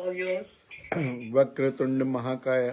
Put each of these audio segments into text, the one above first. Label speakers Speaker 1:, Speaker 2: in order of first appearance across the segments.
Speaker 1: All yours.
Speaker 2: Vakratunda महाकाय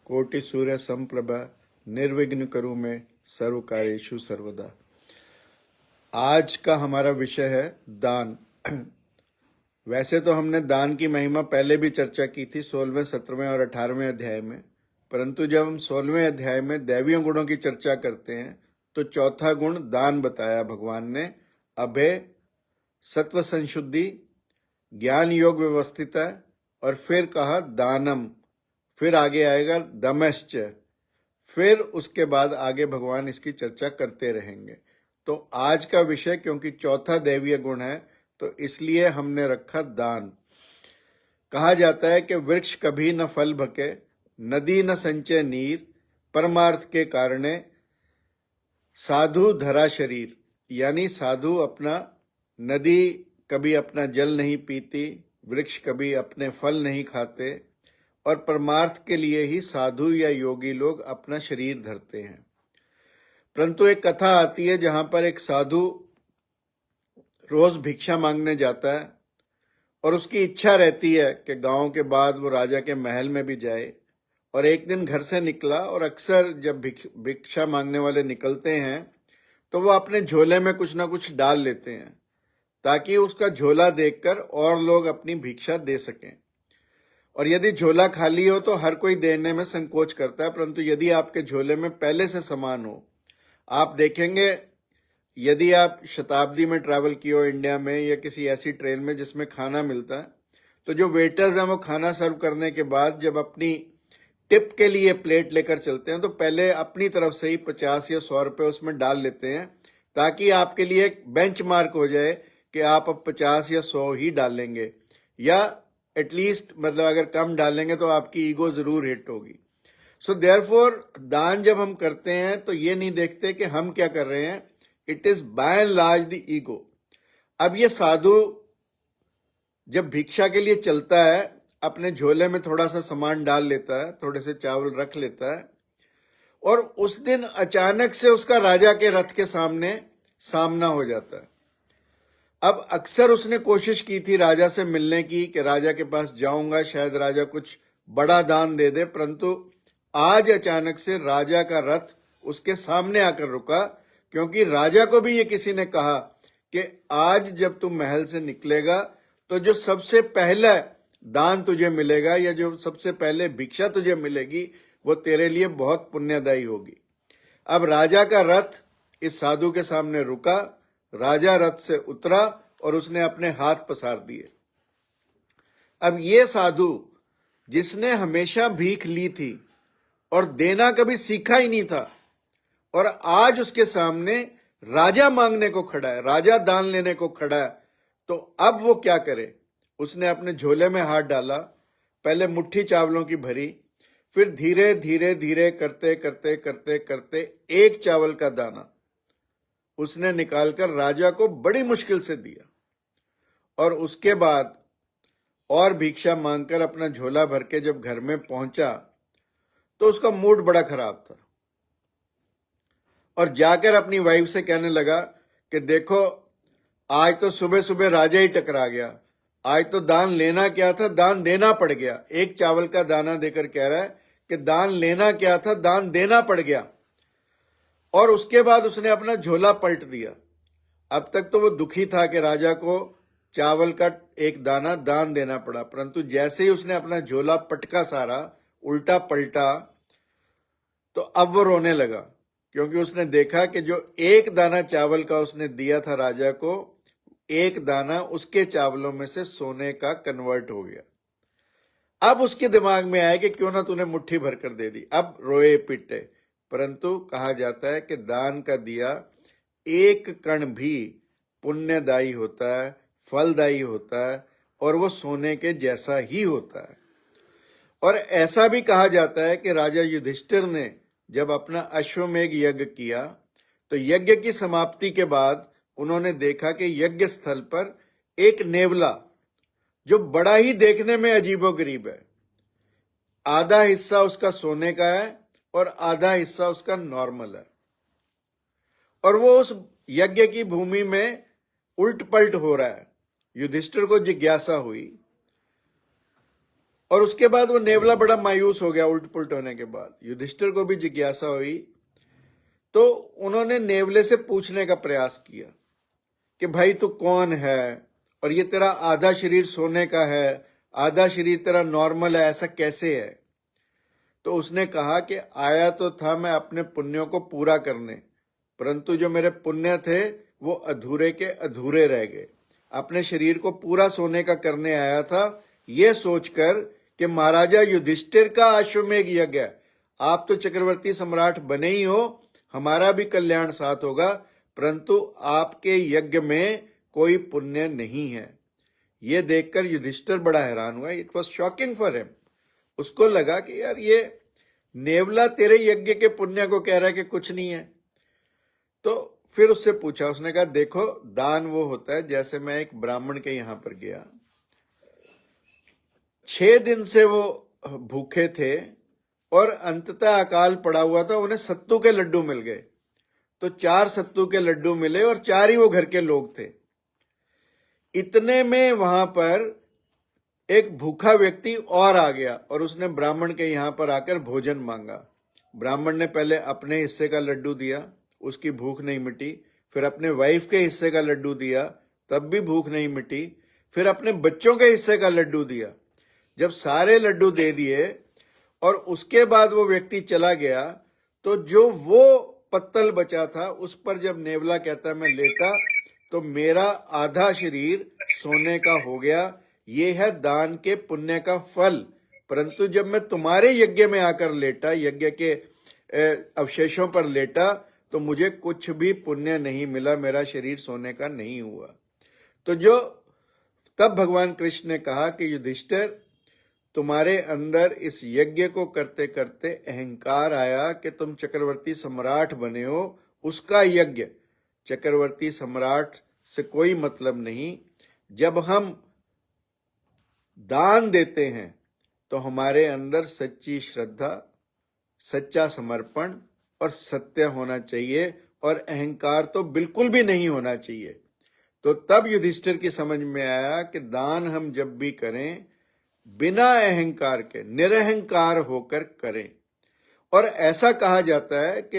Speaker 2: कोटि सूर्य संप्रभा निर्विघ्न करूं मैं सर्व कार्येषु सर्वदा। आज का हमारा विषय है दान। वैसे तो हमने दान की महिमा पहले भी चर्चा की थी 16वें, 17वें और 18वें अध्याय में, परंतु जब हम 16वें अध्याय में दैवीय गुणों की चर्चा करते हैं तो चौथा गुण दान बताया भगवान ने। अभय, सत्व संशुद्धि, ज्ञान योग व्यवस्थित है, और फिर कहा दानम, फिर आगे आएगा दमश्च, फिर उसके बाद आगे भगवान इसकी चर्चा करते रहेंगे। तो आज का विषय क्योंकि चौथा दैवीय गुण है तो इसलिए हमने रखा दान। कहा जाता है कि वृक्ष कभी न फल भके, नदी न संचय नीर, परमार्थ के कारणे साधु धरा शरीर। यानी साधु अपना, नदी कभी अपना जल नहीं पीती, वृक्ष कभी अपने फल नहीं खाते, और परमार्थ के लिए ही साधु या योगी लोग अपना शरीर धरते हैं। परंतु एक कथा आती है जहां पर एक साधु रोज भिक्षा मांगने जाता है और उसकी इच्छा रहती है कि गांव के बाद वो राजा के महल में भी जाए। और एक दिन घर से निकला, और अक्सर जब भिक्षा मांगने वाले निकलते हैं तो वो अपने झोले में कुछ ना कुछ डाल लेते हैं ताकि उसका झोला देखकर और लोग अपनी भिक्षा दे सकें। और यदि झोला खाली हो तो हर कोई देने में संकोच करता है, परंतु यदि आपके झोले में पहले से सामान हो, आप देखेंगे यदि आप शताब्दी में ट्रैवल किए हो इंडिया में या किसी ऐसी ट्रेन में जिसमें खाना मिलता है, तो जो वेटर्स हैं वो खाना सर्व करने के बाद जब अपनी टिप के लिए प्लेट लेकर चलते हैं तो पहले अपनी तरफ से ही 50 या 100 रुपए उसमें डाल लेते हैं ताकि आपके लिए एक बेंचमार्क हो जाए कि आप अब 50 या 100 ही डालेंगे, या एटलीस्ट मतलब अगर कम डालेंगे तो आपकी ईगो जरूर हिट होगी। सो देयरफॉर दान जब हम करते हैं तो ये नहीं देखते कि हम क्या कर रहे हैं, it is by and large the ego. अब ये साधु जब भिक्षा के लिए चलता है अपने झोले में थोड़ा सा सामान डाल लेता है, थोड़े से चावल रख लेता है, और उस दिन अचानक से उसका राजा के रथ के सामने सामना हो जाता है। अब अक्सर उसने कोशिश की थी राजा से मिलने की कि राजा के पास जाऊंगा, शायद राजा कुछ बड़ा दान दे दे, परंतु आज अचानक से राजा का रथ उसके सामने आकर रुका, क्योंकि राजा को भी ये किसी ने कहा कि आज जब तू महल से निकलेगा तो जो सबसे पहला दान तुझे मिलेगा या जो सबसे पहले भिक्षा तुझे मिलेगी वो तेरे लिए बहुत पुण्यदायी होगी। अब राजा का रथ इस साधु के सामने रुका, राजा रथ से उतरा और उसने अपने हाथ पसार दिए। अब ये साधु जिसने हमेशा भीख ली थी और देना कभी सीखा ही नहीं था, और आज उसके सामने राजा मांगने को खड़ा है, राजा दान लेने को खड़ा है, तो अब वो क्या करे। उसने अपने झोले में हाथ डाला, पहले मुट्ठी चावलों की भरी, फिर धीरे धीरे धीरे करते करते करते करते एक चावल का दाना उसने निकालकर राजा को बड़ी मुश्किल से दिया, और उसके बाद और भिक्षा मांगकर अपना झोला भर के जब घर में पहुंचा तो उसका मूड बड़ा खराब था, और जाकर अपनी वाइफ से कहने लगा कि देखो आज तो सुबह सुबह राजा ही टकरा गया, आज तो दान लेना क्या था दान देना पड़ गया। एक चावल का दाना देकर कह रहा है कि दान लेना क्या था दान देना पड़ गया। और उसके बाद उसने अपना झोला पलट दिया। अब तक तो वो दुखी था कि राजा को चावल का एक दाना दान देना पड़ा, परंतु जैसे ही उसने अपना झोला पटका सारा उल्टा पलटा तो अब वो रोने लगा, क्योंकि उसने देखा कि जो एक दाना चावल का उसने दिया था राजा को, एक दाना उसके चावलों में से सोने का कन्वर्ट हो गया। अब उसके दिमाग में आया कि क्यों ना तूने मुट्ठी भरकर दे दी। अब रोए पिटे, परंतु कहा जाता है कि दान का दिया एक कण भी पुण्यदायी होता है, फलदायी होता है, और वो सोने के जैसा ही होता है। और ऐसा भी कहा जाता है कि राजा युधिष्ठिर ने जब अपना अश्वमेघ यज्ञ किया तो यज्ञ की समाप्ति के बाद उन्होंने देखा कि यज्ञ स्थल पर एक नेवला जो बड़ा ही देखने में अजीबोगरीब है, आधा हिस्सा उसका सोने का है और आधा हिस्सा उसका नॉर्मल है, और वो उस यज्ञ की भूमि में उल्ट पलट हो रहा है। युधिष्ठिर को जिज्ञासा हुई और उसके बाद वो नेवला बड़ा मायूस हो गया उल्ट पुल्ट होने के बाद। युधिष्ठिर को भी जिज्ञासा हुई, तो उन्होंने नेवले से पूछने का प्रयास किया कि भाई तू कौन है, और ये तेरा आधा शरीर सोने का है, आधा शरीर तेरा नॉर्मल है, ऐसा कैसे है? तो उसने कहा कि आया तो था मैं अपने पुण्यों को पूरा करने, परंतु जो मेरे पुण्य थे वो अधूरे के अधूरे रह गए। अपने शरीर को पूरा सोने का करने आया था, ये सोचकर कि महाराजा युधिष्ठिर का अश्वमेध यज्ञ, आप तो चक्रवर्ती सम्राट बने ही हो, हमारा भी कल्याण साथ होगा, परंतु आपके यज्ञ में कोई पुण्य नहीं है। ये देखकर युधिष्ठिर बड़ा हैरान हुआ। It was shocking for him. उसको लगा कि यार ये नेवला तेरे यज्ञ के पुण्य को कह रहा है कि कुछ नहीं है। तो फिर उससे पूछा, उसने कहा देखो दान वो होता है, जैसे मैं एक ब्राह्मण के यहां पर गया, 6 दिन से वो भूखे थे और अंततः अकाल पड़ा हुआ था, उन्हें सत्तू के लड्डू मिल गए, तो 4 सत्तू के लड्डू मिले और 4 ही वो घर के लोग थे। इतने में वहां पर एक भूखा व्यक्ति और आ गया और उसने ब्राह्मण के यहां पर आकर भोजन मांगा। ब्राह्मण ने पहले अपने हिस्से का लड्डू दिया, उसकी भूख नहीं मिटी। फिर अपने वाइफ के हिस्से का लड्डू दिया, तब भी भूख नहीं मिटी। फिर अपने बच्चों के हिस्से का लड्डू दिया। जब सारे लड्डू दे दिए और उसके बाद वो व्यक्ति चला गया, तो जो वो पत्तल बचा था उस पर जब नेवला कहता मैं लेटा, तो मेरा आधा शरीर सोने का हो गया। ये है दान के पुण्य का फल। परंतु जब मैं तुम्हारे यज्ञ में आकर लेटा, यज्ञ के अवशेषों पर लेटा, तो मुझे कुछ भी पुण्य नहीं मिला, मेरा शरीर सोने का नहीं हुआ। तो जो तब भगवान कृष्ण ने कहा कि युधिष्ठिर, तुम्हारे अंदर इस यज्ञ को करते करते अहंकार आया कि तुम चक्रवर्ती सम्राट बने हो। उसका यज्ञ चक्रवर्ती सम्राट से कोई मतलब नहीं। जब हम दान देते हैं तो हमारे अंदर सच्ची श्रद्धा, सच्चा समर्पण और सत्य होना चाहिए, और अहंकार तो बिल्कुल भी नहीं होना चाहिए। तो तब युधिष्ठिर की समझ में आया कि दान हम जब भी करें बिना अहंकार के, निरहंकार होकर करें। और ऐसा कहा जाता है कि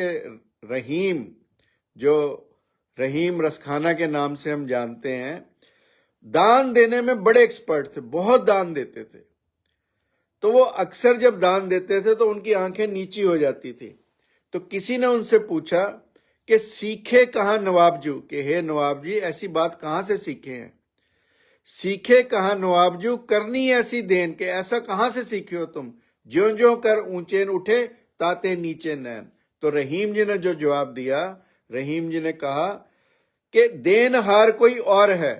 Speaker 2: रहीम, जो रहीम रसखाना के नाम से हम जानते हैं, दान देने में बड़े एक्सपर्ट थे, बहुत दान देते थे। तो वो अक्सर जब दान देते थे तो उनकी आंखें नीची हो जाती थी। तो किसी ने उनसे पूछा कि सीखे कहां नवाबजू, कि हे नवाब जी ऐसी बात कहां से सीखे हैं? सीखे कहां नवाबजू, करनी ऐसी देन, के ऐसा कहां से सीखे हो तुम? ज्यों ज्यों कर ऊंचे उठे ताते नीचे नैन। तो रहीम जी ने जो जवाब दिया, रहीम जी ने कहा कि देनहार कोई और है,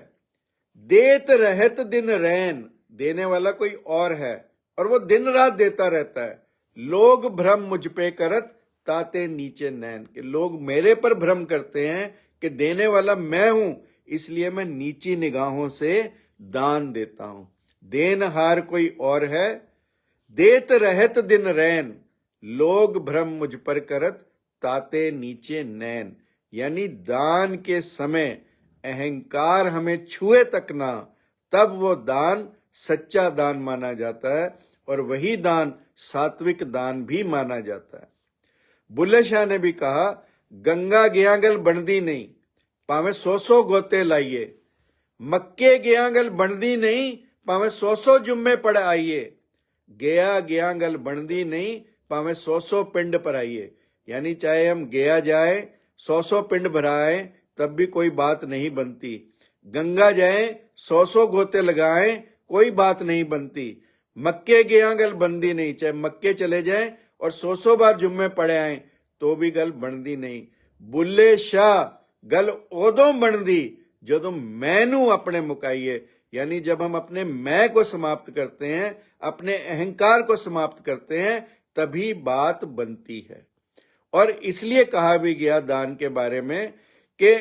Speaker 2: देत रहत दिन रैन, देने वाला कोई और है और वो दिन रात देता रहता है। लोग भ्रम मुझ पे करत ताते नीचे नैन, के लोग मेरे पर भ्रम करते हैं कि देने वाला मैं हूं, इसलिए मैं नीची निगाहों से दान देता हूं। देनहार कोई और है, देत रहत दिन रैन, लोग भ्रम मुझ पर करत ताते नीचे नैन। यानी दान के समय अहंकार हमें छुए तक ना, तब वो दान सच्चा दान माना जाता है, और वही दान सात्विक दान भी माना जाता है। बुल्ले शाह ने भी कहा, गंगा गयागल बनदी नहीं, पावे 100 गोते लाइए, मक्के गयागल बनदी नहीं, पावे 100 जुम्मे पड़ आइए, गया गयागल बनदी नहीं, पावे 100 पिंड पर आइए। यानी चाहे हम गया जाए, 100 पिंड भराए, तब भी कोई बात नहीं बनती। गंगा जाए, 100 गोते लगाएं, कोई बात नहीं बनती। मक्के गया गल बंदी नहीं, चाहे मक्के चले जाएं और 100 बार जुम्मे पड़े आए तो भी गल बनदी नहीं। बुल्ले शाह गल ओदों बनदी जो मैनू अपने मुकाइए। यानी जब हम अपने मैं को समाप्त करते हैं, अपने अहंकार को समाप्त करते हैं, तभी बात बनती है। और इसलिए कहा भी गया दान के बारे में कि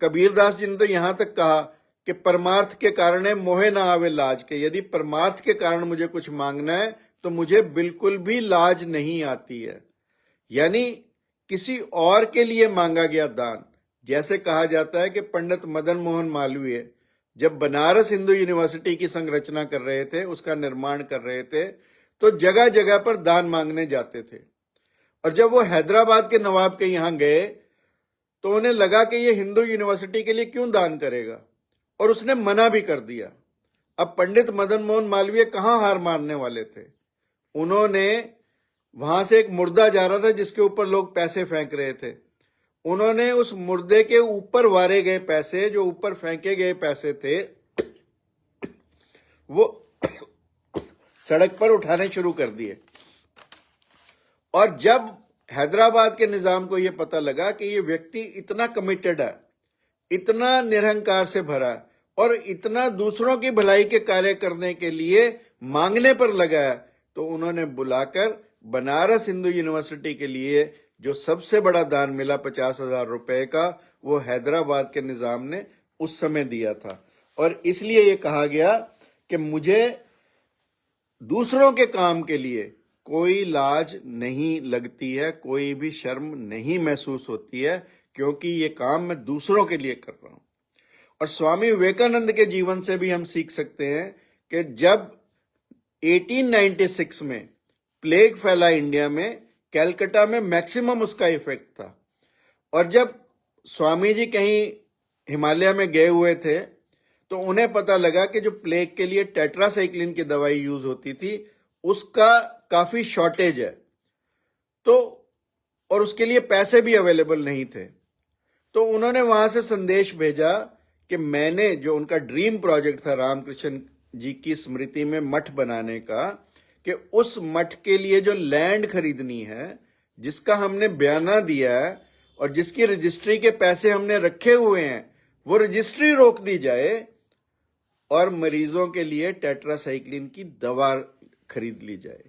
Speaker 2: कबीरदास जी ने तो यहां तक कहा कि परमार्थ के कारण मोहे ना आवे लाज, के यदि परमार्थ के कारण मुझे कुछ मांगना है तो मुझे बिल्कुल भी लाज नहीं आती है। यानी किसी और के लिए मांगा गया दान। जैसे कहा जाता है कि पंडित मदन मोहन मालवीय जब बनारस हिंदू यूनिवर्सिटी की संरचना कर रहे थे, उसका निर्माण कर रहे थे, तो जगह जगह पर दान मांगने जाते थे। और जब वो हैदराबाद के नवाब के यहां गए तो उन्हें लगा कि ये हिंदू यूनिवर्सिटी के लिए क्यों दान करेगा, और उसने मना भी कर दिया। अब पंडित मदन मोहन मालवीय कहां हार मानने वाले थे। उन्होंने वहां से एक मुर्दा जा रहा था जिसके ऊपर लोग पैसे फेंक रहे थे। उन्होंने उस मुर्दे के ऊपर वारे गए पैसे, जो ऊपर फेंके गए पैसे थे, वो सड़क पर उठाने शुरू कर दिए। और जब हैदराबाद के निजाम को यह पता लगा कि ये व्यक्ति इतना कमिटेड है, इतना निरहंकार से भरा है और इतना दूसरों की भलाई के कार्य करने के लिए मांगने पर लगा है, तो उन्होंने बुलाकर बनारस हिंदू यूनिवर्सिटी के लिए जो सबसे बड़ा दान मिला 50,000 रुपए का, वो हैदराबाद के निजाम ने उस समय दिया था। और इसलिए ये कहा गया कि मुझे दूसरों के काम के लिए कोई लाज नहीं लगती है, कोई भी शर्म नहीं महसूस होती है, क्योंकि ये काम मैं दूसरों के लिए कर रहा हूं। और स्वामी विवेकानंद के जीवन से भी हम सीख सकते हैं कि जब 1896 में प्लेग फैला इंडिया में, कैलकाटा में मैक्सिमम उसका इफेक्ट था। और जब स्वामी जी कहीं हिमालय में गए हुए थे तो उन्हें पता लगा कि जो प्लेग के लिए टेट्रासाइक्लिन की दवाई यूज होती थी उसका काफी शॉर्टेज है, तो और उसके लिए पैसे भी अवेलेबल नहीं थे। तो उन्होंने वहां से संदेश भेजा कि मैंने जो उनका ड्रीम प्रोजेक्ट था रामकृष्ण जी की स्मृति में मठ बनाने का, कि उस मठ के लिए जो लैंड खरीदनी है, जिसका हमने बयाना दिया है और जिसकी रजिस्ट्री के पैसे हमने रखे हुए हैं, वो रजिस्ट्री रोक दी जाए और मरीजों के लिए टेट्रासाइक्लिन की दवा खरीद ली जाए।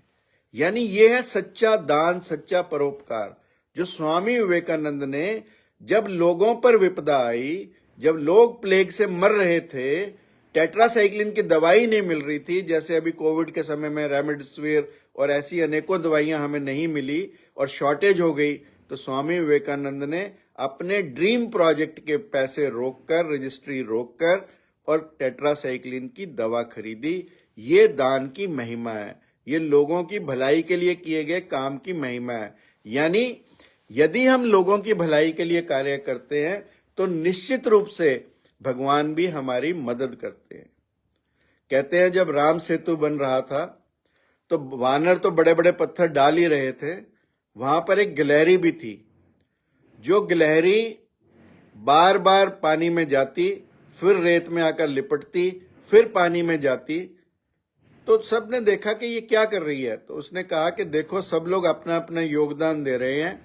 Speaker 2: यानी ये है सच्चा दान, सच्चा परोपकार, जो स्वामी विवेकानंद ने, जब लोगों पर विपदा आई, जब लोग प्लेग से मर रहे थे, टेट्रासाइक्लिन की दवाई नहीं मिल रही थी, जैसे अभी कोविड के समय में रेमडेसिविर और ऐसी अनेकों दवाइयां हमें नहीं मिली और शॉर्टेज हो गई, तो स्वामी विवेकानंद ने अपने ड्रीम प्रोजेक्ट के पैसे रोककर, रजिस्ट्री रोककर और टेट्रासाइक्लिन की दवा खरीदी। ये दान की महिमा है, ये लोगों की भलाई के लिए किए गए काम की महिमा है। यानी यदि हम लोगों की भलाई के लिए कार्य करते हैं तो निश्चित रूप से भगवान भी हमारी मदद करते हैं। कहते हैं जब राम सेतु बन रहा था तो वानर तो बड़े बड़े पत्थर डाल ही रहे थे, वहां पर एक गिलहरी भी थी। जो गिलहरी बार बार पानी में जाती, फिर रेत में आकर लिपटती, फिर पानी में जाती, तो सबने देखा कि ये क्या कर रही है। तो उसने कहा कि देखो, सब लोग अपना अपना योगदान दे रहे हैं,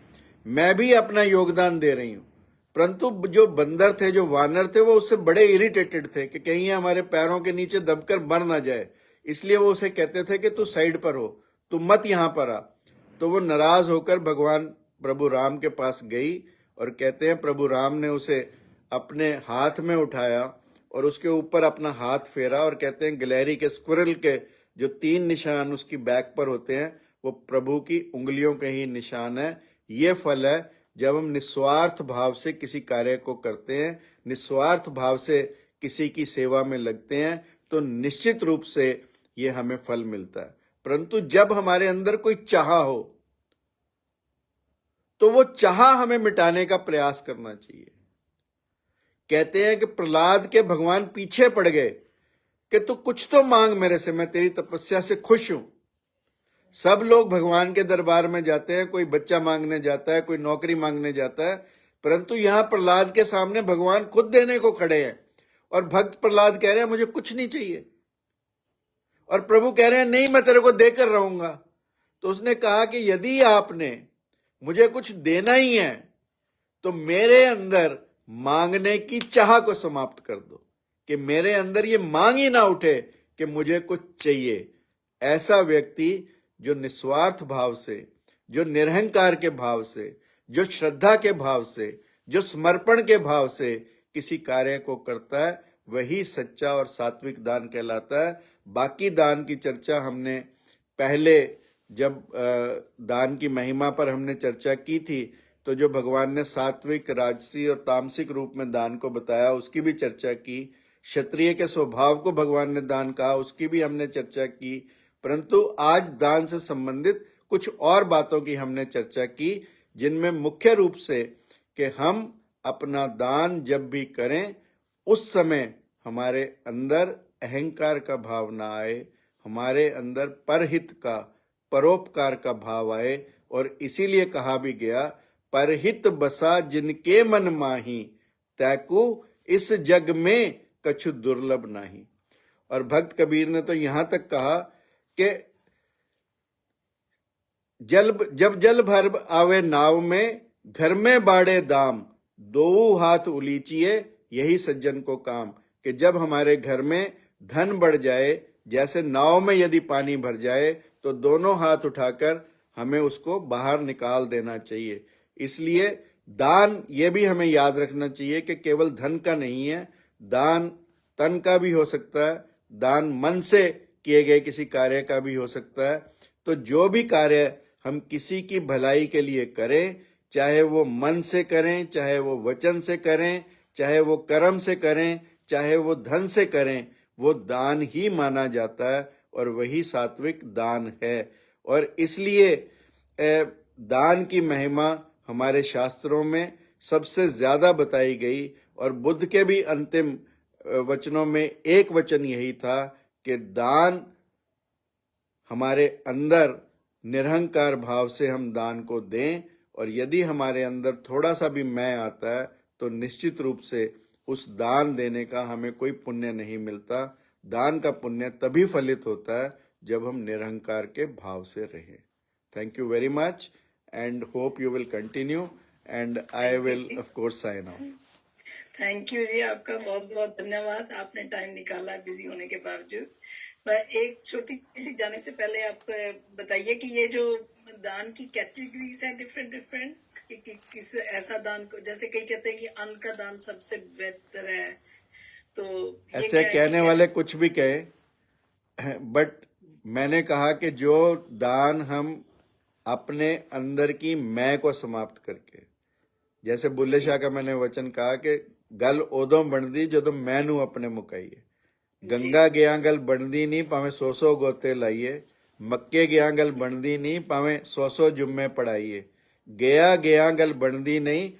Speaker 2: मैं भी अपना योगदान दे रही हूं। परंतु जो बंदर थे, जो वानर थे, वो उससे बड़े इरिटेटेड थे कि कहीं ये हमारे पैरों के नीचे दबकर मर ना जाए, इसलिए वो उसे कहते थे कि तू साइड पर हो, तू मत यहां पर आ। तो वो नाराज होकर भगवान प्रभु राम के पास गई और कहते हैं प्रभु राम ने उसे अपने हाथ में उठाया और उसके ऊपर अपना हाथ फेरा और कहते हैं गिलहरी के, स्क्विरल के जो 3 निशान उसकी बैक पर होते हैं, वो प्रभु की उंगलियों के ही निशान है। ये फल है जब हम निस्वार्थ भाव से किसी कार्य को करते हैं, निस्वार्थ भाव से किसी की सेवा में लगते हैं, तो निश्चित रूप से ये हमें फल मिलता है। परंतु जब हमारे अंदर कोई चाह हो तो वो चाह हमें मिटाने का प्रयास करना चाहिए। कहते हैं कि प्रहलाद के भगवान पीछे पड़ गए कि तू कुछ तो मांग मेरे से, मैं तेरी तपस्या से खुश हूं। सब लोग भगवान के दरबार में जाते हैं, कोई बच्चा मांगने जाता है, कोई नौकरी मांगने जाता है, परंतु यहां प्रहलाद के सामने भगवान खुद देने को खड़े हैं और भक्त प्रहलाद कह रहे हैं मुझे कुछ नहीं चाहिए, और प्रभु कह रहे हैं नहीं, मैं तेरे को देकर रहूंगा। तो उसने कहा कि यदि आपने मुझे कुछ देना ही है तो मेरे अंदर मांगने की चाह को समाप्त कर दो, कि मेरे अंदर ये मांग ही ना उठे कि मुझे कुछ चाहिए। ऐसा व्यक्ति जो निस्वार्थ भाव से, जो निरहंकार के भाव से, जो श्रद्धा के भाव से, जो समर्पण के भाव से किसी कार्य को करता है, वही सच्चा और सात्विक दान कहलाता है। बाकी दान की चर्चा हमने पहले, जब दान की महिमा पर हमने चर्चा की थी, तो जो भगवान ने सात्विक, राजसी और तामसिक रूप में दान को बताया, उसकी भी चर्चा की। क्षत्रिय के स्वभाव को भगवान ने दान कहा, उसकी भी हमने चर्चा की। परंतु आज दान से संबंधित कुछ और बातों की हमने चर्चा की, जिनमें मुख्य रूप से कि हम अपना दान जब भी करें उस समय हमारे अंदर अहंकार का भाव ना आए, हमारे अंदर परहित का, परोपकार का भाव आए। और इसीलिए कहा भी गया, परहित बसा जिनके मन माही, तैकू इस जग में कछु दुर्लभ नाही। और भक्त कबीर ने तो यहां तक कहा कि जब जल भर आवे नाव में, घर में बाड़े दाम, दो हाथ उलीचिए यही सज्जन को काम। कि जब हमारे घर में धन बढ़ जाए, जैसे नाव में यदि पानी भर जाए, तो दोनों हाथ उठाकर हमें उसको बाहर निकाल देना चाहिए। इसलिए दान ये भी हमें याद रखना चाहिए कि केवल धन का नहीं है, दान तन का भी हो सकता है, दान मन से किए गए किसी कार्य का भी हो सकता है। तो जो भी कार्य हम किसी की भलाई के लिए करें, चाहे वो मन से करें, चाहे वो वचन से करें, चाहे वो कर्म से करें, चाहे वो धन से करें, वो दान ही माना जाता है और वही सात्विक दान है। और इसलिए दान की महिमा हमारे शास्त्रों में सबसे ज्यादा बताई गई। और बुद्ध के भी अंतिम वचनों में एक वचन यही था कि दान हमारे अंदर निरहंकार भाव से हम दान को दें। और यदि हमारे अंदर थोड़ा सा भी मैं आता है तो निश्चित रूप से उस दान देने का हमें कोई पुण्य नहीं मिलता। दान का पुण्य तभी फलित होता है जब हम निरहंकार के भाव से रहें। Thank you very much and hope you will continue and I will of course sign off.
Speaker 1: Thank you ji, आपका बहुत बहुत धन्यवाद, आपने टाइम निकाला बिजी होने के बावजूद। एक छोटी सी जाने से पहले आप बताइए कि ये जो दान की कैटेगरीज है डिफरेंट डिफरेंट, किस ऐसा दान को, जैसे कई कहते हैं कि अन्न का दान सबसे बेहतर है, तो ये
Speaker 2: ऐसे कहने वाले कुछ भी कहे, बट मैंने कहा कि जो दान हम अपने अंदर की मैं को समाप्त करके, जैसे बुल्ले शाह का मैंने वचन कहा कि गल ओदों बनदी जो मैं नू अपने मुकाइए, गंगा गया गल बनदी नहीं भावें 100 गोते लाइए, मक्के गया गल बनदी नहीं भावें 100 जुम्मे पढ़ाइए, गया गया गल बनदी नहीं